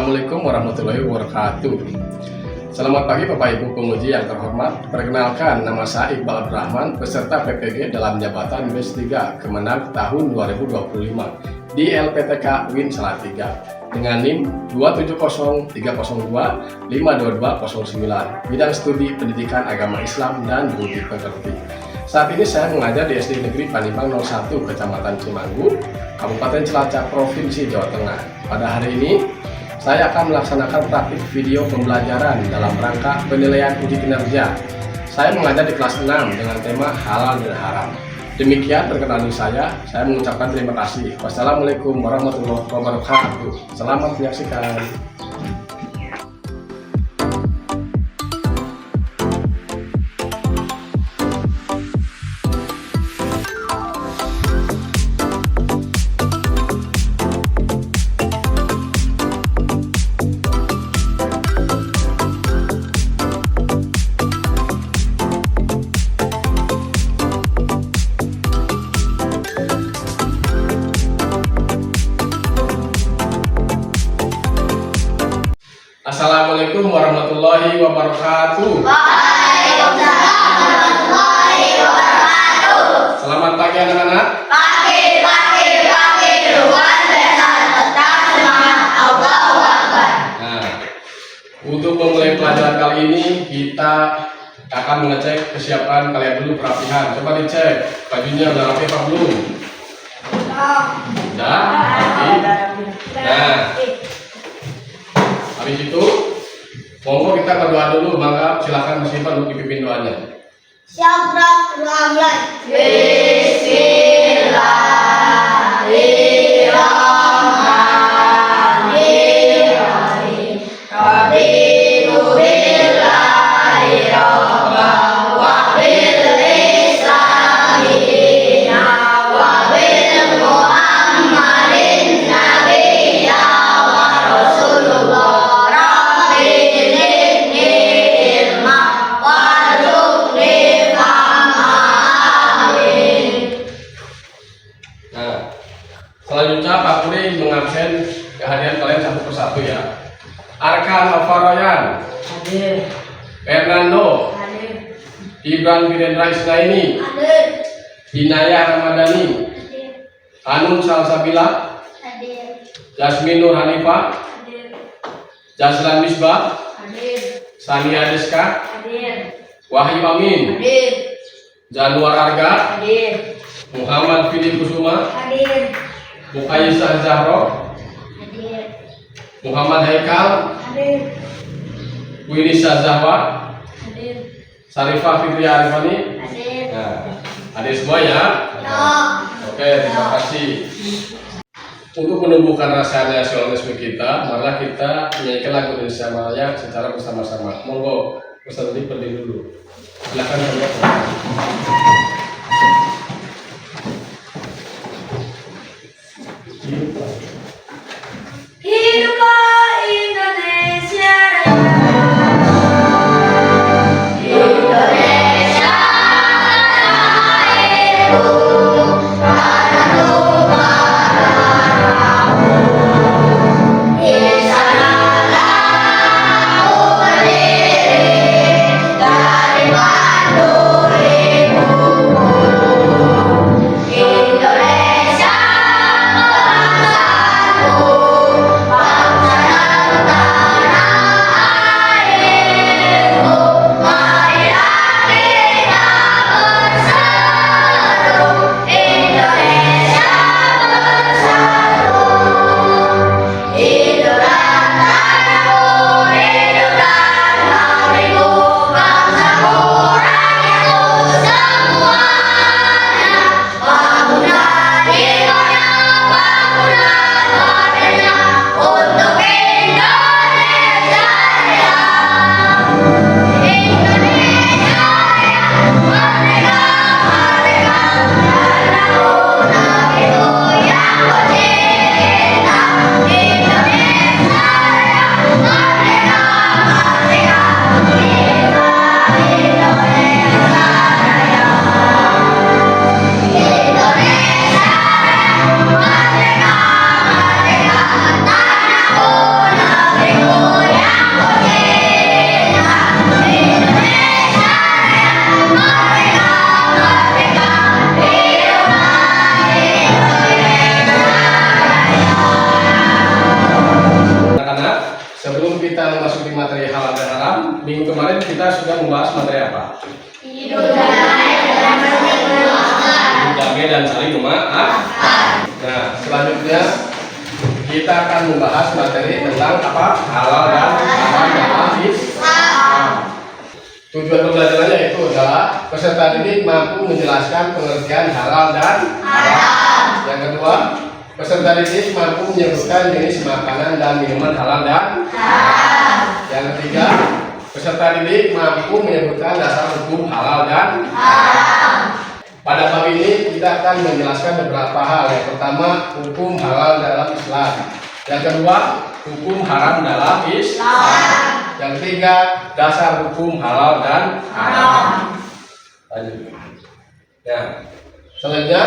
Assalamualaikum warahmatullahi wabarakatuh. Selamat pagi Bapak Ibu penguji yang terhormat. Perkenalkan, nama saya Iqbal Abdurrahman, peserta PPG dalam jabatan BES 3 Kemenang tahun 2025 di LPTK Win Salatiga dengan NIM 27030252209 bidang studi pendidikan agama Islam dan budi pekerti. Saat ini saya mengajar di SD Negeri Panimbang 01 Kecamatan Cimanggu, Kabupaten Cilacap, Provinsi Jawa Tengah. Pada hari ini saya akan melaksanakan praktik video pembelajaran dalam rangka penilaian uji kinerja. Saya mengajar di kelas 6 dengan tema halal dan haram. Demikian perkenalan saya mengucapkan terima kasih. Wassalamualaikum warahmatullahi wabarakatuh. Selamat menyaksikan. Assalamualaikum warahmatullahi wabarakatuh. Waalaikumsalam warahmatullahi wabarakatuh. Selamat pagi anak-anak. Pagi. Luar biasa, tetap semangat. Allahu Akbar. Nah, untuk memulai pelajaran kali ini kita akan mengecek kesiapan kalian dulu perapihan. Coba dicek bajunya udah rapi apa belum? Udah rapi. Nah, habis itu monggo kita berdoa dulu. Maka silakan bersimpan untuk dipimpin doanya. Bismillahirrahmanirrahim. Raditu billahi rabban wa bil islami dinan wa bil muhammadin nabiyya wa rasulullah. Rabbi zidni ilma warzuqni fahma. Amin. Nah, selanjutnya Pak Kuri mengabsen kehadiran kalian satu persatu ya. Arkan Alfaroyan, Hadir. Fernando, Hadir. Ibran Virendra Isnaini, Hadir. Hinaya Ramadhani, Hadir. Anun Salsabila, Hadir. Jasmine Nur Hanifah, Hadir. Jaslan Misbah, Hadir. Sania Deska, Hadir. Wahyu Amin, Hadir. Januar Arga, Hadir. Muhammad Fidi Kusuma, Hadir. Mukayyisah Zahro, Hadir. Muhammad Haikal, Hadir. Winisa Zahwa, Hadir. Sarifah Fitri Arifani. Hadir. Nah, adik semua ya. Oke, terima kasih. Untuk menumbuhkan rasa nasionalisme kita, marilah kita menyanyikan lagu Indonesia Raya secara bersama-sama. Monggo, Ustaz Adi berdiri dulu. Silakan keluar. Hiduplah Indonesia Raya. Indonesia tanah airku, tanah tumpah darahmu. Di sanalah aku berdiri, dari mandurimu. membahas materi apa? Hidup damai dan saling memaafkan. Hidup damai dan saling memaafkan. Nah, selanjutnya kita akan membahas materi tentang apa? Halal dan haram dalam Islam. Tujuan pembelajarannya itu adalah peserta didik mampu menjelaskan pengertian halal dan haram. Yang kedua, peserta didik mampu menyebutkan jenis makanan dan minuman halal dan haram. Yang ketiga, peserta didik mampu menyebutkan dasar hukum halal dan haram. Pada bab ini kita akan menjelaskan beberapa hal. Yang pertama, hukum halal dalam Islam. Yang kedua, hukum haram dalam Islam. Yang ketiga, dasar hukum halal dan haram. Lanjut. Nah, selanjutnya,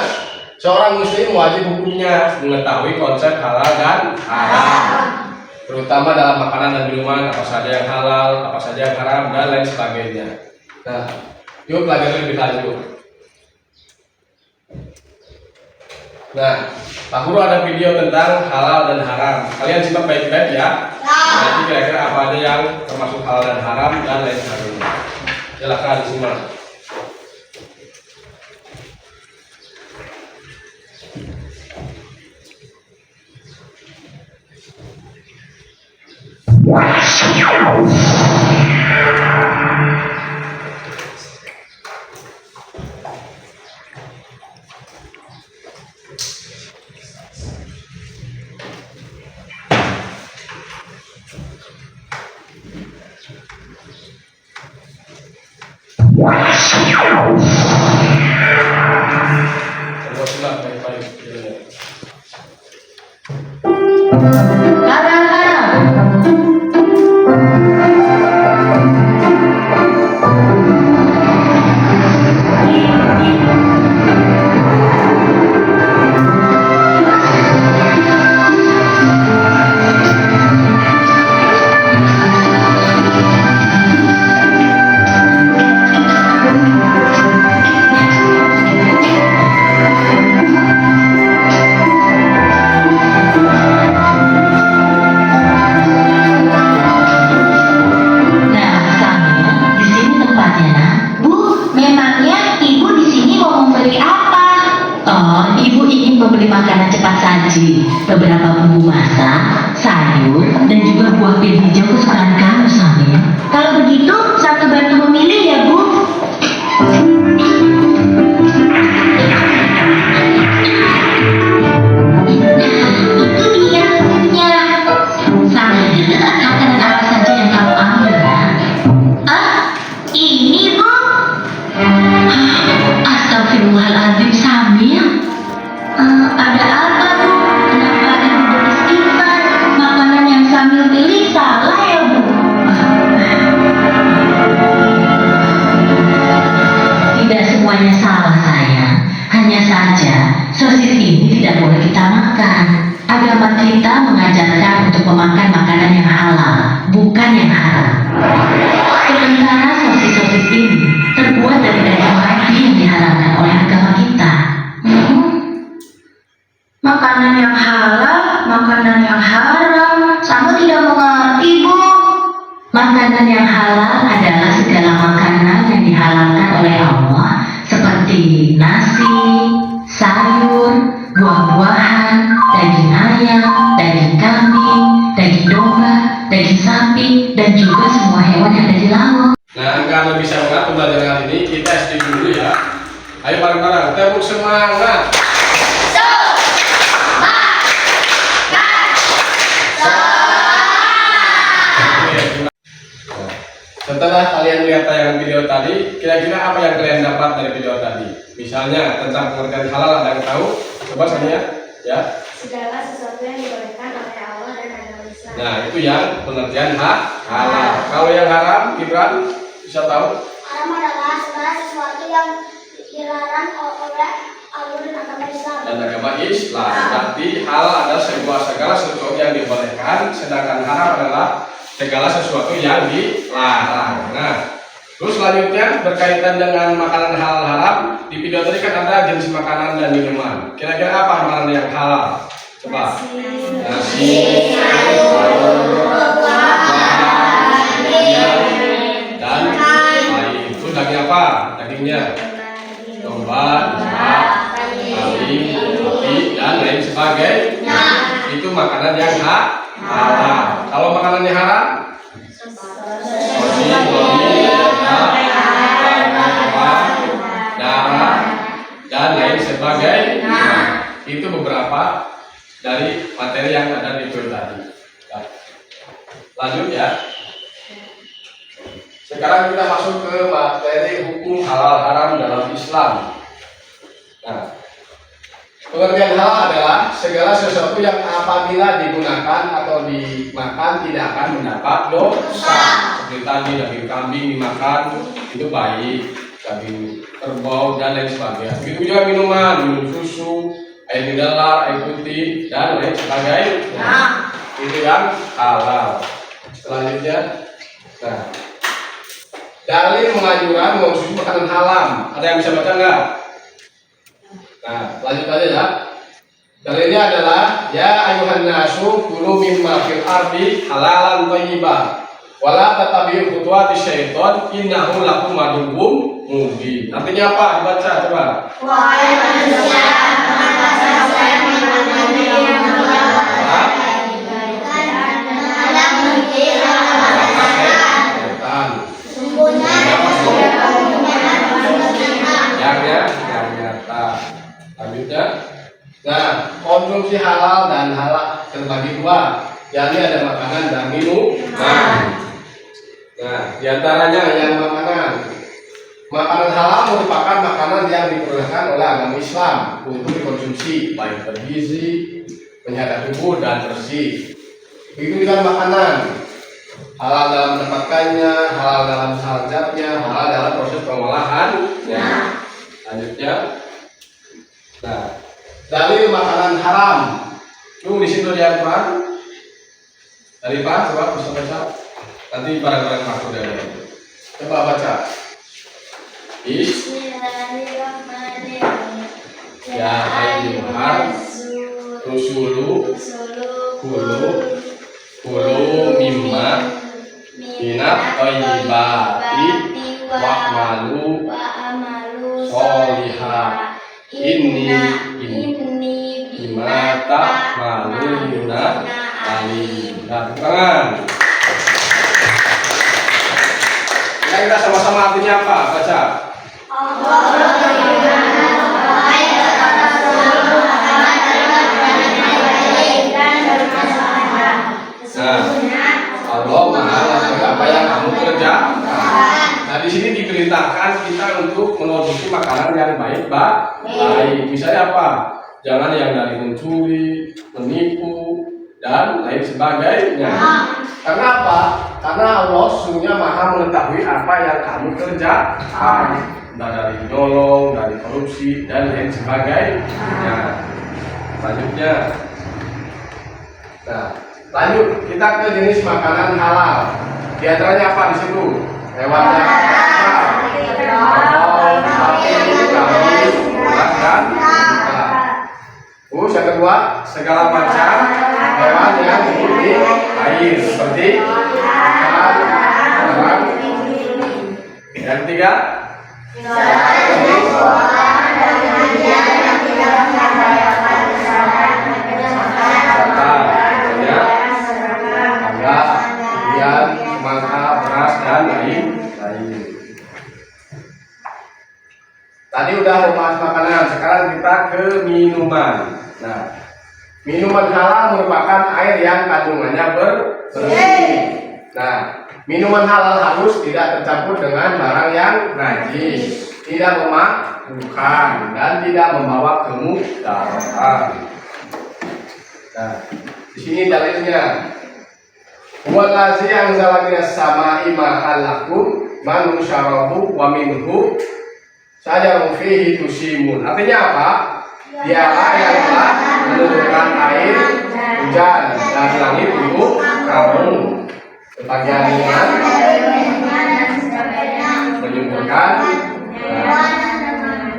seorang muslim wajib hukumnya mengetahui konsep halal dan haram, terutama dalam makanan dan minuman, apa saja yang halal, apa saja yang haram, dan lain sebagainya. Nah, yuk pelajari lebih lanjut. Nah, Pak Guru ada video tentang halal dan haram. Kalian simak baik-baik ya. Nanti kira-kira apa aja yang termasuk halal dan haram dan lain sebagainya. Silakan disimak. Coba simak baik-baik. Beberapa bumbu masak, sayur, dan juga buah pil hijau kesukaan kamu, Samir. Kalau begitu, satu bantu memilih ya, Bu. Itu dia bukunya. Samir, makanan apa saja yang kamu ambil, ya? Ini, Bu. Astagfirullahaladzim, Samir. Ada apa, Bu? Sambil pilih salah ya, Bu. Tidak semuanya salah, sayang. Hanya saja sosis ini tidak boleh kita makan. Agama kita mengajarkan untuk memakan makanan yang halal, bukan yang haram. Sementara sosis-sosis ini terbuat dari daging babi yang diharamkan oleh agama kita. Makanan yang halal, makanan yang haram, sama tidak mengerti, Bu. Makanan yang halal adalah segala makanan yang dihalalkan oleh Allah, seperti nasi, sayur, buah-buahan, daging ayam, daging kambing, daging domba, daging sapi, dan juga semua hewan yang ada di laut. Nah, kalau bisa mengatur pembelajaran kali ini, kita SD dulu ya. Ayo bareng-bareng, tepuk semangat. Setelah kalian melihat tayangan video tadi, kira-kira apa yang kalian dapat dari video tadi? Misalnya tentang pengertian halal, ada yang tahu? Coba Sania, ya. Segala sesuatu yang dibolehkan oleh Allah dan agama Islam. Nah, itu yang pengertian halal. Kalau yang haram, Gibran bisa tahu? Haram adalah segala sesuatu yang dilarang oleh Allah dan agama Islam. Dan agama Islam. Berarti halal adalah segala sesuatu yang dibolehkan, sedangkan haram adalah segala sesuatu yang dilarang. Nah, terus selanjutnya berkaitan dengan makanan halal haram. Di video tadi kan ada jenis makanan dan minuman. Kira-kira apa makanan yang halal? Coba. Nasi, sayur, buah, dan apa dagingnya? Domba, kambing, sapi, dan lain sebagainya. Itu makanan yang halal. Kalau makanan yang haram, darah, dan lain sebagainya. Itu beberapa dari materi yang ada di video tadi. Lanjut ya. Sekarang kita masuk ke materi hukum halal haram dalam Islam. Nah, pengertian halal adalah segala sesuatu yang apabila digunakan atau dimakan tidak akan mendapat dosa. Seperti tadi daging kambing dimakan itu baik, daging kerbau dan lain sebagainya. Begitu juga minuman, minum susu, air mineral, air putih dan lain sebagainya. Itu yang halal. Selanjutnya, nah, dalil menganjurkan mengonsumsi makanan haram. Ada yang bisa baca nggak? Nah, lanjut aja ya. Dalilnya adalah ya ayuhan nasu kulu mimma fil ardi halalan thayyiban wala tatabi'u khutuwati syaiton innahu lakum aduwwum mubin. Artinya apa? Dibaca coba. Wahai manusia, makanlah sesuai yang Lanjutnya, nah konsumsi halal dan halal terbagi dua, yakni ada makanan dan minuman. Nah, diantaranya yang makanan halal merupakan makanan yang diperbolehkan oleh agama Islam untuk dikonsumsi, baik bergizi, menjaga tubuh dan bersih. Begitu juga makanan halal dalam mendapatkannya, halal dalam hazardnya, halal dalam proses pengolahannya. Lanjutnya, nah dalil makanan haram itu di situ di Al-Quran dari Pak, coba bisa baca nanti barang-barang makhluk dari itu. Coba baca. Bismillahirrahmanirrahim. Ya ayyuhar rusulu kulu mimma minat thayyibati wa'malu sholihah inni bima ta'maluna alim. Nah, tangan. Kita sama-sama artinya apa? Baca. Allah Maha mengetahui apa yang kamu kerjakan. Nah, di sini diperintahkan kita untuk mengonsumsi makanan yang baik. Misalnya apa? Jangan yang dari mencuri, menipu, dan lain sebagainya. Karena apa? Karena Allah sesungguhnya Maha mengetahui apa yang kamu kerjakan. Nah, dari nyolong, dari korupsi, dan lain sebagainya. Selanjutnya, nah, lanjut kita ke jenis makanan halal. Di antaranya apa di situ? Hewan yang sapi, kambing, ulat, dan unta. Terus yang kedua, segala macam hewan yang hidup di air seperti ikan, udang. Yang ketiga, tadi udah membahas makanan, sekarang kita ke minuman. Nah, minuman halal merupakan air yang kandungannya bersih. Nah, minuman halal harus tidak tercampur dengan barang yang najis, tidak memabukkan, dan tidak membawa kemudaratan. Nah, di sini dalilnya. Wallazi anzala minas sama'i ma'an lakum man syarabu wa minhu sajarun fihi tusimun. Artinya apa? Dialah yang telah menurunkan air hujan dari langit untuk kamu sebagian ringan menyembuhkan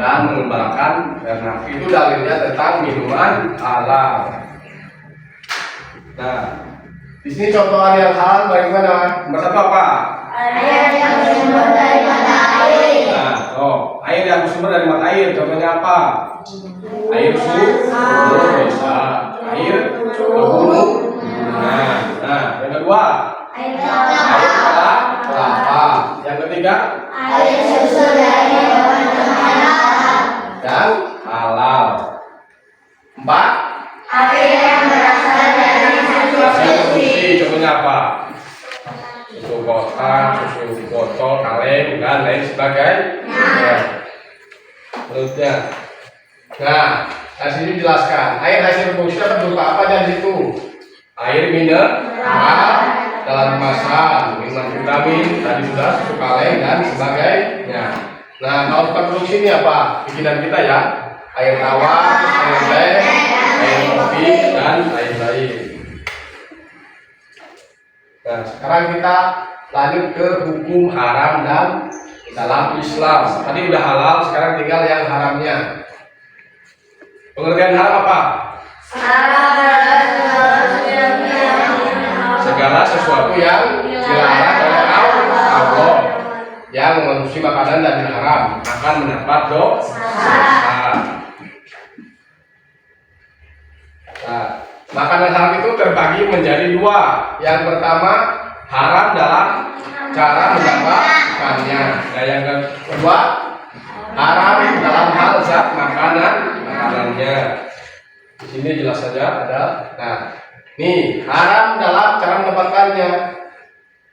dan mengembalakan karena itu dalilnya tentang minuman halal. Nah, di sini contoh air yang halal bagaimana? Nomor satu apa? Air yang bersumber dari mata air. Nah, yang bersumber dari mata air, contohnya apa? Air sumur bisa, air gunung. Nah, yang kedua, air kelapa. Yang ketiga, air susu dari hewan peliharaan. dan halal. 4, Air yang berasal dari susu produksi, contohnya apa? Susu kotak, susu botol, kaleng, dan lain sebagainya. Terusnya, nah, di sini jelaskan air hasil produksi berupa apa aja di situ? Air mineral dalam kemasan, minuman vitamin, tadi sudah susu kaleng dan sebagainya. Nah, kalau tempat produksi ini apa? Bikinan kita ya, air tawar, air teh, air kopi, dan lain-lain. Nah, sekarang kita lanjut ke hukum haram dan dalam Islam. Tadi udah halal, sekarang tinggal yang haramnya. Pengertian haram apa? Segala sesuatu yang dilarang oleh Allah, yang mengonsumsi makanan dan haram akan mendapat dosa. Nah, makanan haram itu terbagi menjadi 2. Yang pertama, haram dalam cara mendapatkannya. Dan yang kedua, haram dalam hal zat makanannya. Di sini jelas saja ada. Nah, nih haram dalam cara mendapatkannya.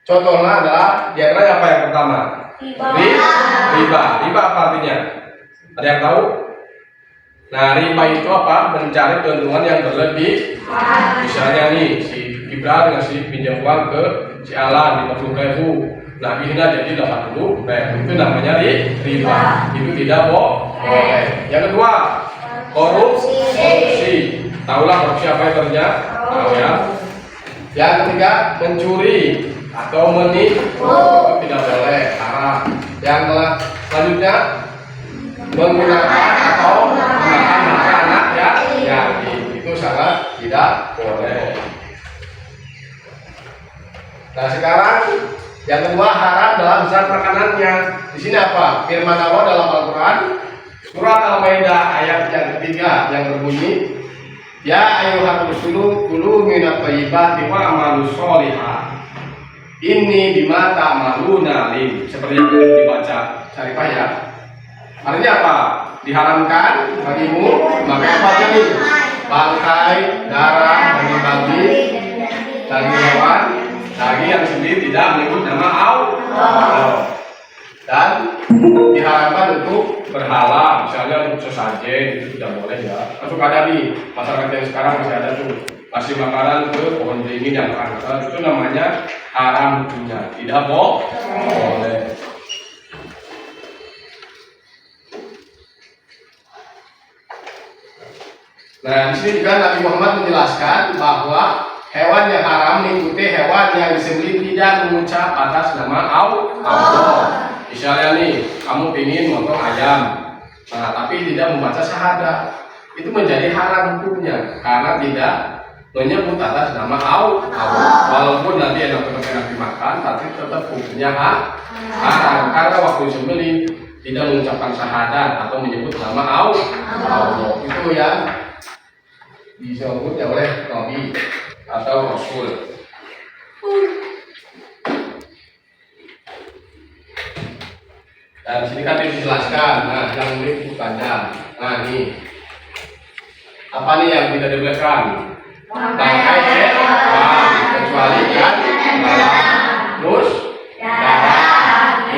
Contohnya adalah di antaranya apa yang pertama? Riba. Riba apa artinya? Ada yang tahu? Nah, riba itu apa? Mencari keuntungan yang berlebih. Misalnya nih, si Gibran ngasih pinjam uang ke si Alan 50.000. Nah, Bina jadi 80.000. Itu namanya riba. Itu tidak boleh. Yang kedua, korupsi. Tahulah korupsi apa yang terjadi? Tahu ya. Yang ketiga, mencuri atau menipu. Itu tidak boleh, haram. Yang selanjutnya, menggunakan atau memakan mata anak yatim, itu sangat tidak boleh. Nah, sekarang yang kedua, haram dalam zat makanannya. Di sini apa? Firman Allah dalam Al-Quran surat Al-Maidah ayat yang ketiga yang berbunyi, ya ayyuhar rusulu kulu minat thayyibati wa amalu sholihah inni bima ta'maluna alim. Seperti yang dibaca Syarifah ya. Artinya apa? Diharamkan bagimu memakai apa aja nih? Bangkai, darah, daging-daging, daging hewan, daging yang sendiri tidak menyebut nama Allah. Dan diharamkan untuk berhala, misalnya untuk sesajen, itu tidak boleh ya. Masuk ada nih, masyarakat yang sekarang masih ada tuh, kasih makanan ke pohon beringin yang angker, itu namanya haram hukumnya, tidak boleh. Nah, di sini juga Nabi Muhammad menjelaskan bahwa hewan yang haram mengikuti hewan yang disembelih tidak mengucap atas nama Allah. Misalnya nih, kamu ingin motong ayam, nah tapi tidak membaca syahadat, itu menjadi haram hukumnya karena tidak menyebut atas nama Allah. Walaupun nanti enak dimakan, tapi tetap hukumnya haram karena waktu disembelih tidak mengucapkan syahadat atau menyebut nama Allah. Itu yang disebut oleh Nabi atau Rasul. Dan sini kan dijelaskan, nah yang ini bukannya. Nah ini apa nih yang tidak dibolehkan? Bangkai kecuali kan terus darah,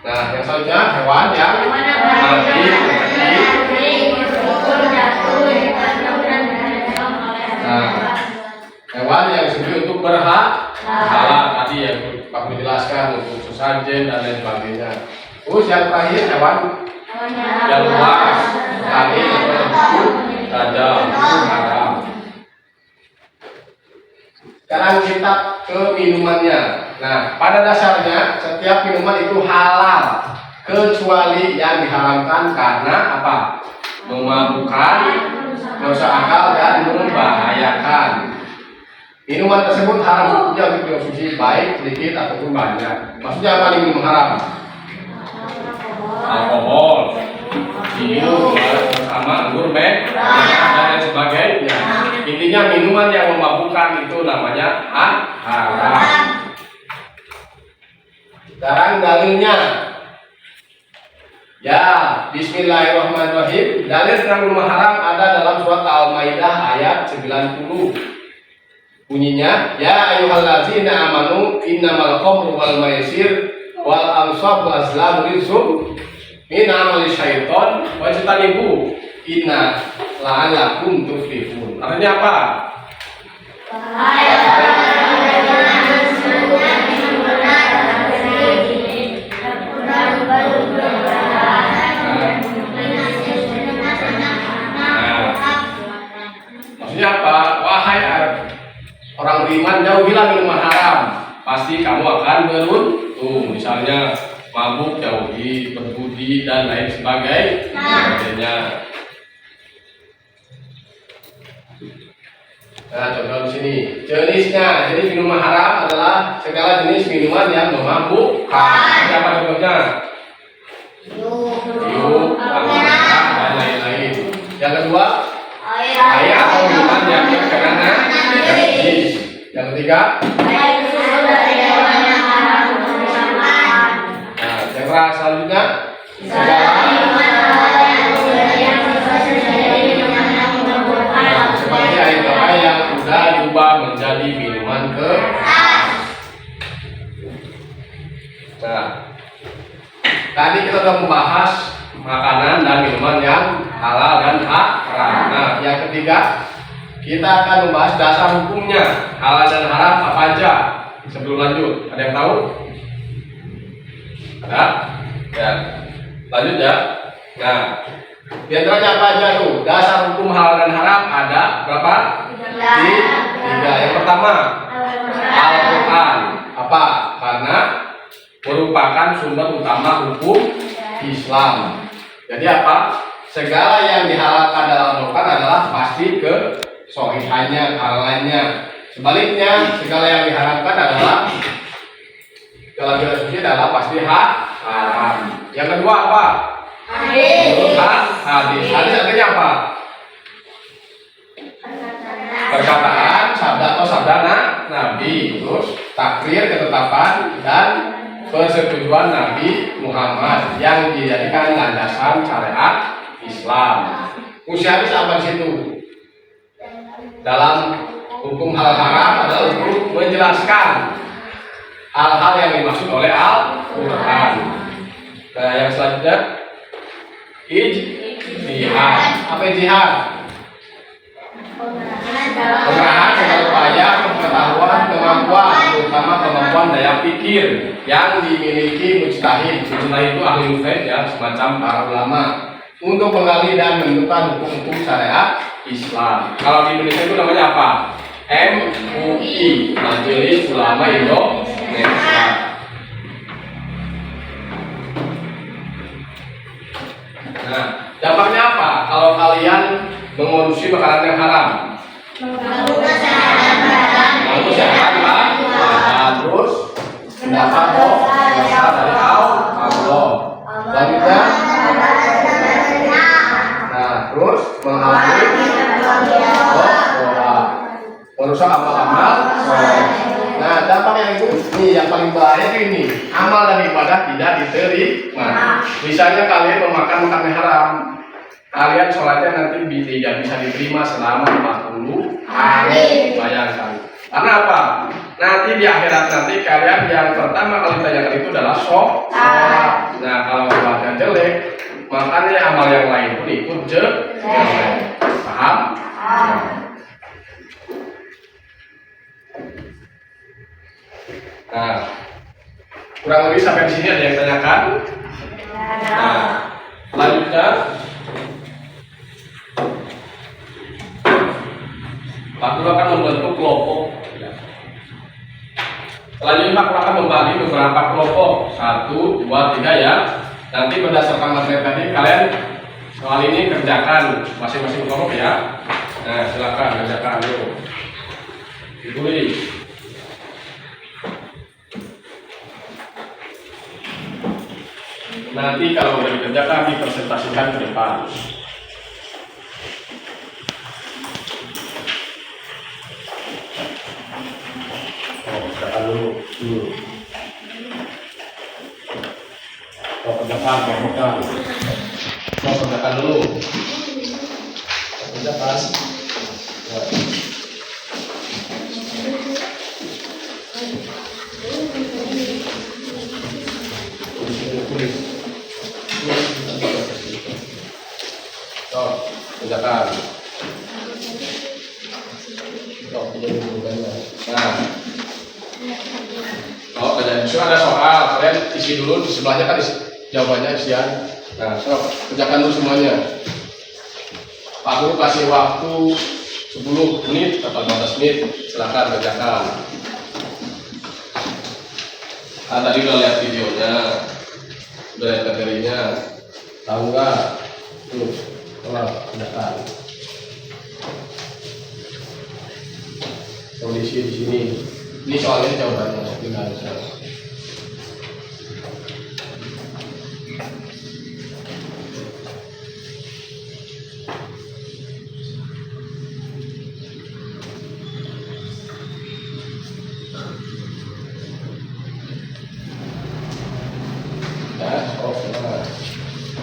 nah yang selanjutnya hewan yang mati. Nah, hewan yang disebut untuk berhala tadi yang Pak menjelaskan untuk sesajen dan lain sebagainya. Terus yang terakhir hewan yang luas, tadi tajam, itu haram. Sekarang kita ke minumannya. Nah, pada dasarnya setiap minuman itu halal kecuali yang diharamkan karena apa? Memabukkan, merusak akal dan membahayakan. Minuman tersebut haram hukumnya untuk dikonsumsi baik sedikit ataupun banyak. Maksudnya apa nih minum haram? Alkohol, minum bersama anggur merah dan lain sebagainya. Intinya minuman yang memabukkan itu namanya haram. Sekarang dalilnya. Ya, bismillahirrahmanirrahim. Dalil tentang minum haram ada dalam surat Al-Maidah ayat 90. Bunyinya, ya ayyuhallazina amanu innamal khamru wal maisir wal ansab wal azlam rizqun min amali syaiton wajtanibu inna la'alakum tuflihun. Artinya apa? Maksudnya apa? Wahai orang beriman, jauhilah minuman haram, pasti kamu akan beruntung. Misalnya mabuk jauhi, berbudi dan lain sebagainya. Nah, contoh di sini jenisnya. Jadi minuman haram adalah segala jenis minuman yang memabukkan. Apa contohnya? Yuk, dan lain-lain. Yang kedua, air atau minuman yang terkena najis. Yang ketiga, yang terakhir selanjutnya, seperti air tawar yang sudah diubah menjadi minuman keras. Nah, tadi kita sudah membahas makanan dan minuman yang halal dan haram. Nah, yang ketiga kita akan membahas dasar hukumnya halal dan haram apa aja. Sebelum lanjut, ada yang tahu? Ada? Ya. Lanjut ya. Nah, di antaranya apa aja tuh? Dasar hukum halal dan haram ada berapa? Tiga. Yang pertama, Al-Quran. Apa? Karena merupakan sumber utama hukum Islam. Jadi apa? Segala yang dihalalkan dalam Al-Quran adalah pasti kesohihannya, kehalalannya. Sebaliknya, segala yang diharamkan adalah dalam suci adalah pasti haram. Yang kedua apa? Hadis. Hadis artinya apa? Perkataan, sabda atau sabda Nabi. Terus takrir, ketetapan dan persetujuan Nabi Muhammad yang dijadikan landasan syariat Islam. Usia hadis apa di situ? Dalam hukum halal haram adalah untuk menjelaskan hal-hal yang dimaksud oleh Al-Quran. Nah, yang selanjutnya ijtihad. Apa ijtihad? Pengerahan segala upaya, pengetahuan, kemampuan, terutama kemampuan daya pikir yang dimiliki mujtahid. Mujtahid itu ahli fiqh ya, semacam para ulama, untuk menggali dan menentukan hukum-hukum syariat Islam. Kalau di Indonesia itu namanya apa? MUI, Majelis Ulama Indonesia. Nah, dampaknya apa kalau kalian mengonsumsi makanan yang haram? Mengganggu kesehatan lah. Terus mendapat dosa dari Allah. Selanjutnya, nah terus menghalangi merusak amal-amal. Nah, dampak yang itu nih yang paling bahaya ini, amal dan ibadah tidak diterima. Misalnya kalian memakan makanan haram, kalian sholatnya nanti tidak bisa diterima selama 40 hari. Bayangkan. Karena apa? Nanti di akhirat nanti kalian yang pertama kali ditanyakan itu adalah sholat. Nah, kalau sholatnya jelek, makanya amal yang lain pun ikut jelek. Paham? Nah, kurang lebih sampai di sini ada yang tanyakan? Nah, selanjutnya Pak Guru akan membentuk kelompok. Selanjutnya Pak Guru akan membagi beberapa kelompok, 1, 2, 3 ya. Nanti berdasarkan materi tadi kalian soal ini kerjakan masing-masing kelompok ya. Nah, silakan kerjakan dulu. Ditulis. Nanti kalau udah dikerjakan dipresentasikan ke depan. Oh, kerjakan dulu. Kerjakan dulu. Kerjakan. Ya. Kerjakan. Nah, kerjaan itu ada soal, kalian isi dulu di sebelahnya kan jawabannya isian. Nah, kerjakan dulu semuanya. Pak Guru kasih waktu 10 menit atau 15 menit, silakan kerjakan. Tadi udah lihat videonya, udah lihat materinya, tahu nggak? Tuh, kerjakan. Kondisi di sini. Ini soalnya jawabannya, tinggal sekarang.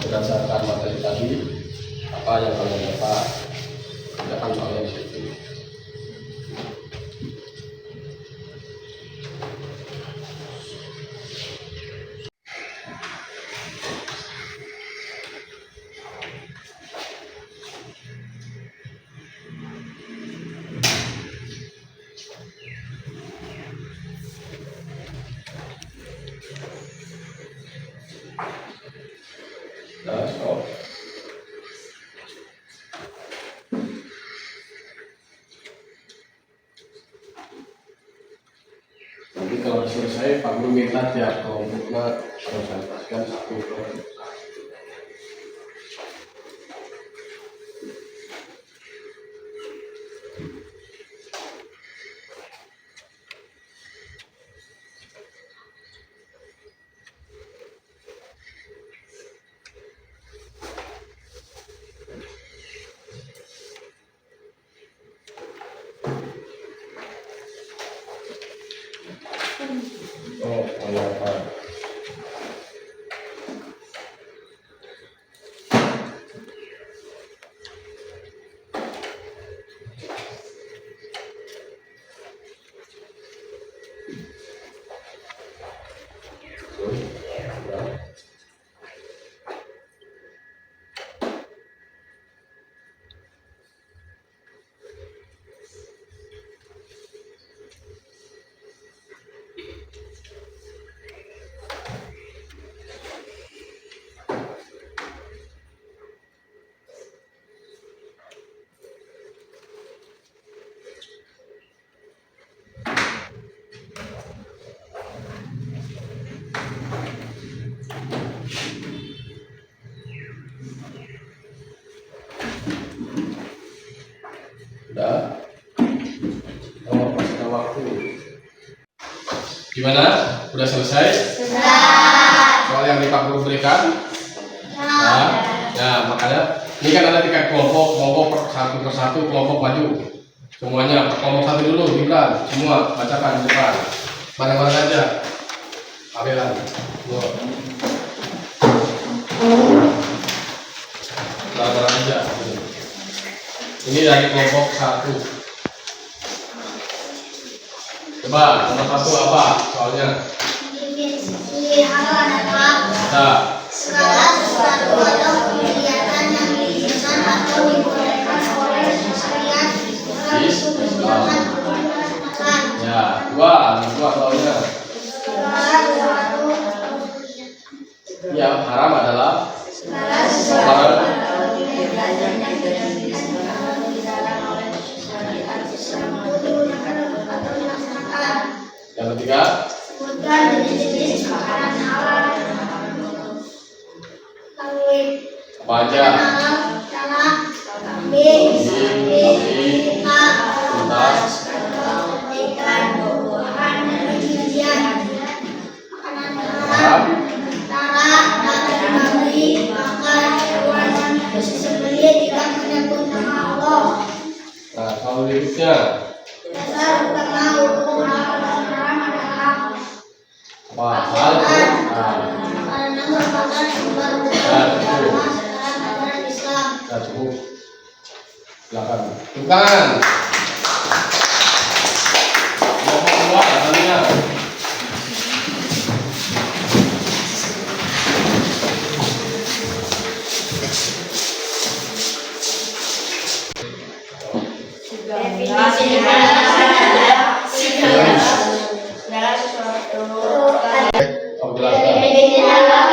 Berdasarkan materi tadi, apa yang kalian dapat, kerjakan soalnya di situ. Nah, stop. Nanti kalau selesai, Pak Guru minta tiap kelompoknya presentasikan satu kelompok. Oh, apa? Udah? Oh, masih ada waktu. Gimana? Udah selesai? Sudah. Soal yang Pak Guru berikan? Nah, makanya ini kan ada 3 kelompok satu persatu kelompok maju. Semuanya kelompok satu dulu, Gibran, semua bacakan di depan. Mana-mana aja. Ambilan. Mana-mana aja. Ini dari kelompok 1. Coba nomor 1 apa soalnya? Nah. Segala sesuatu atau kegiatan yang diizinkan atau dibolehkan oleh syariat dalam kebijakan perbuatan. Ya, 2 soalnya. Segala sesuatu Ya, haram adalah segala sesuatu atau kegiatan yang diizinkan atau dilarang oleh syariat Islam untuk digunakan atau dilaksanakan. yang ketiga. Sebutkan jenis-jenis makanan halal Apa aja? Tanah, kambing, unta, untas, Mahal Quran. Karena merupakan sumber agama sekarang ajaran Islam. Nah, cukup. Silakan. Bukan. Nomor 2 katanya. Definisi adalah segala sesuatu. Kamu jelaskan. Definisi adalah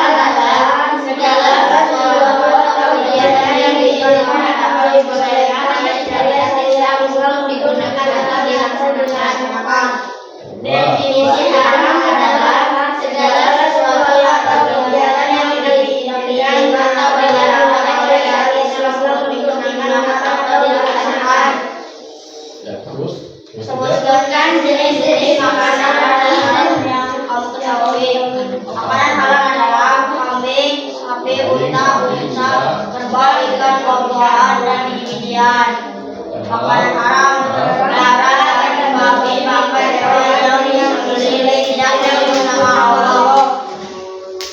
segala sesuatu atau kegiatan yang dilakukan atau dibolehkan oleh syariat Islam untuk digunakan atau dilaksanakan. Definisi haram adalah segala sesuatu atau kegiatan yang diinginkan atau dilarang oleh syariat Islam untuk digunakan atau dilaksanakan. Ya, terus. Sebutkan jenis-jenis makanan halal yang kamu ketahui. Makanan halal adalah kambing, sapi, unta, kerbau, ikan, buah-buahan, dan biji-bijian. Makanan haram darah, babi, bangkai, hewan yang disembelih tidak dengan nama Allah.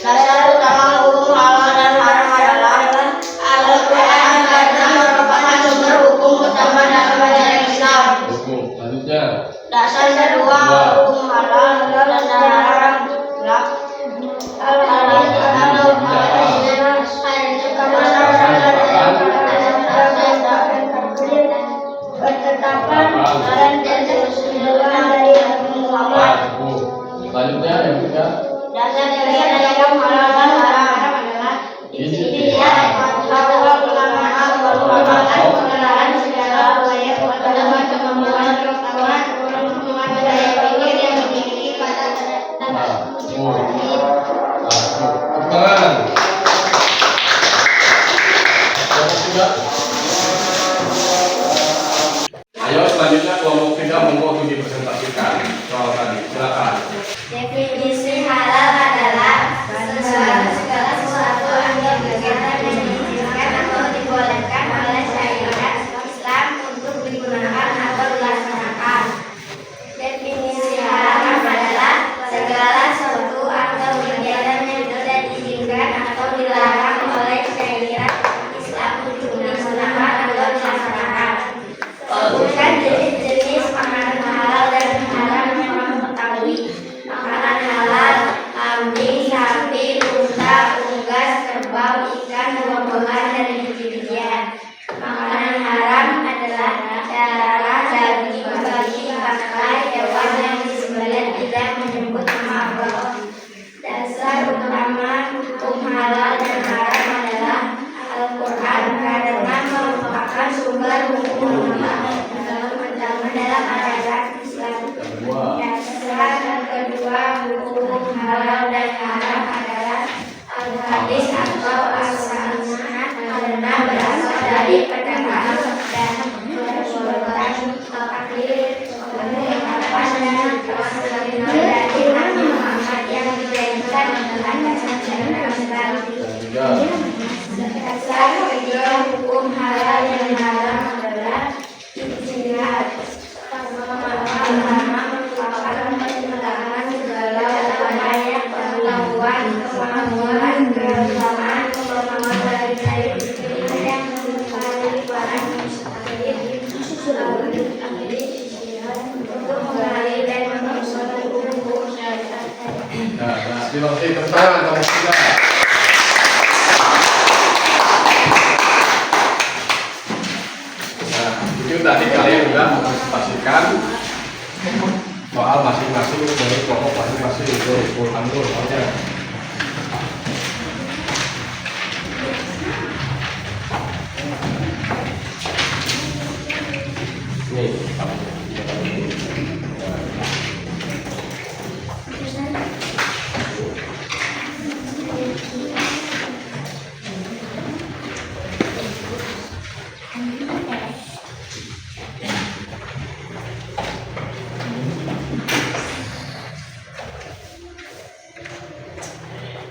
Dasar utama hukum halal dan haram adalah Al-Quran karena merupakan sumber hukum utama dalam ajaran Islam. Hukum. Selanjutnya. Dasar kedua hukum halal dan haram adalah ketetapan dan keseluruhan dari Nabi Muhammad. Selanjutnya yang ketiga. Dasar dari hukum halal dan haram adalah ijtihad, fatwa ulama, pengembangan pengenalan segala upaya pengetahuan, kemampuan, pengetahuan, kemampuan daya pikir yang dimiliki pada Tangan. Kelompok 3. Ayo selanjutnya kelompok 3 monggo untuk dipresentasikan soal tadi. Silakan. definisi halal adalah segala sesuatu atau kegiatan yang diizinkan atau dibolehkan oleh syariat Islam untuk digunakan atau dilaksanakan. Definisi haram adalah segala sesuatu atau kegiatan yang tidak diizinkan atau dilarang oleh syariat Islam untuk digunakan atau dilaksanakan. Bukan jenis-jenis makanan halal dan haram yang kamu ketahui. Makanan halal kambing, sapi, unta, unggas, kerbau, ikan, buah-buahan, dan biji-bijian. Makanan haram adalah darah, daging, babi, bangkai, hewan yang disembelih tidak menyebut nama Allah. Dasar utama hukum halal dan haram adalah Al-Quran karena merupakan sumber hukum utama dalam ajaran Islam. Dasar kedua hukum halal dan haram adalah al-hadis atau as-sunnah karena berasal dari perkataan dan perbuatan takdir dan dari Nabi Muhammad yang dijadikan adalah dasar Islam. Dasar ketiga hukum halal dan haram adalah ijtihad. Ulama merupakan pengembangan segala upaya pengetahuan, kemampuan, kebersamaan, kemampuan dari pikir yang mencari barang mustahil untuk menggali dan menemukan hukum syariat. Nah, dilatih tentang kelompok 3. Nah, itu tadi kalian sudah mempresentasikan soal masing-masing dari kelompok masing-masing itu Anggul soalnya. Nih,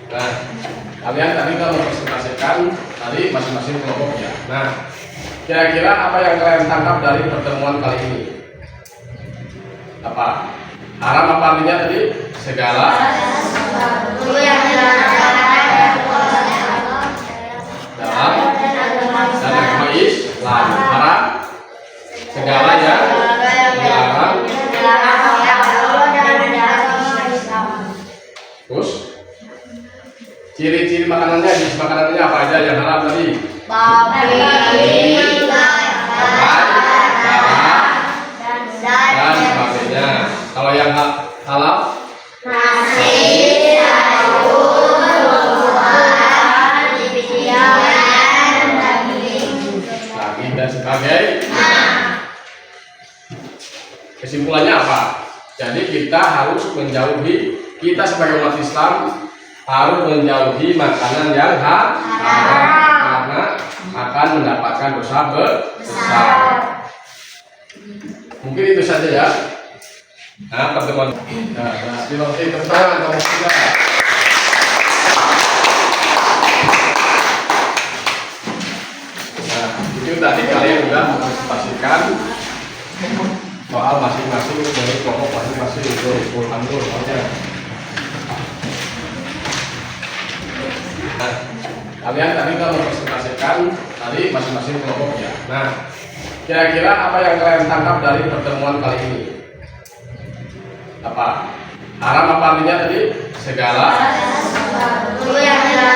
nah, kalian tadi kan mempresentasikan tadi masing-masing kelompoknya. Nah, kira-kira apa yang kalian tangkap dari pertemuan kali ini? Apa? Haram apa artinya tadi? Segala guru yang dalam dan agama Islam. Haram segala yang dilarang. Terus ciri-ciri makanannya, jenis makanannya apa aja yang haram tadi? babi, Dan sebagainya. Kalau yang halal, nasi, sayur, buah, biji-bijian, daging. daging dan sebagainya. Kesimpulannya apa? Jadi kita harus menjauhi, kita sebagai umat Islam harus menjauhi makanan yang haram karena akan mendapatkan dosa besar. Mungkin itu saja ya. Nah, pertemuan. Nah, terima kasih tentang tidak. Nah, itu tadi kalian sudah pastikan soal masing-masing dari kelompok masing-masing itu alhamdulillah soalnya. Nah, kalian tadi telah mempresentasikan tadi masing-masing kelompok ya. Nah, kira-kira apa yang kalian tangkap dari pertemuan kali ini? Apa? Haram apa artinya tadi? Segala Guru yang dalam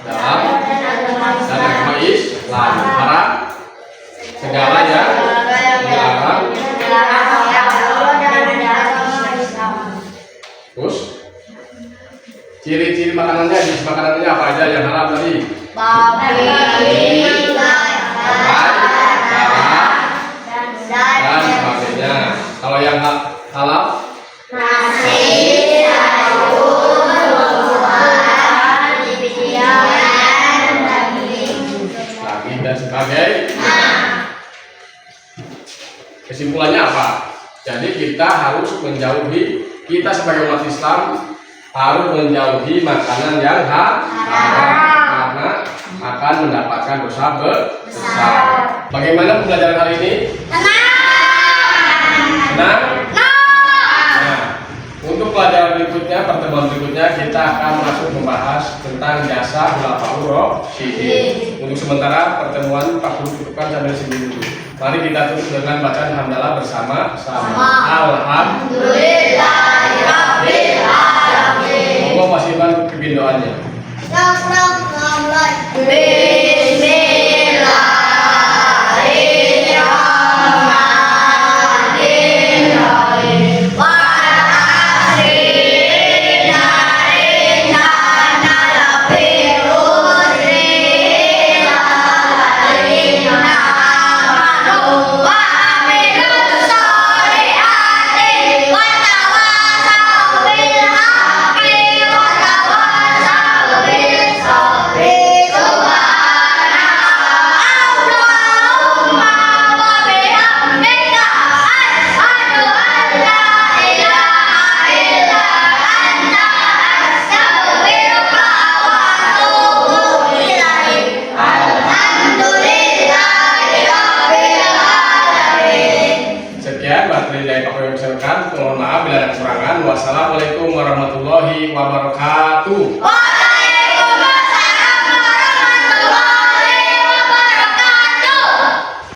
dan agama Islam. Haram segala yang dilarang. Terus ciri-ciri makanannya, jenis makanannya apa aja yang haram tadi? babi, Dan sebagainya. Kalau yang halal, nasi, sayur, buah, biji-bijian, daging. daging dan sebagainya. Kesimpulannya apa? Jadi kita harus menjauhi, kita sebagai umat Islam harus menjauhi makanan yang haram karena akan mendapatkan dosa besar. Bagaimana pembelajaran hari ini? Senang? Nah, untuk pelajaran berikutnya, pertemuan berikutnya kita akan masuk membahas tentang jasa khulafaur rasyidin. Untuk sementara pertemuan Pak Guru cukupkan sampai sini dulu. Mari kita tutup dengan bacaan hamdalah bersama-sama. Alhamdulillahirabbil alamin. Monggo Mas Iman pimpin doanya. Bismillahirrahmanirrahim. Wal asri inna lafil khusri alladzina amanu wa amilus solihati wa tawassaw bil haqqi wa tawassaw bis sabri. Subhanakallahumma wa bihamdika asyhadu an la ilaha illa anta astaghfiruka wa atubu ilaik. Alhamdulillahirabbil alamin. Sekian materi dari Pak Guru misalkan. Mohon maaf bila ada kekurangan. Wassalamualaikum warahmatullahi wabarakatuh.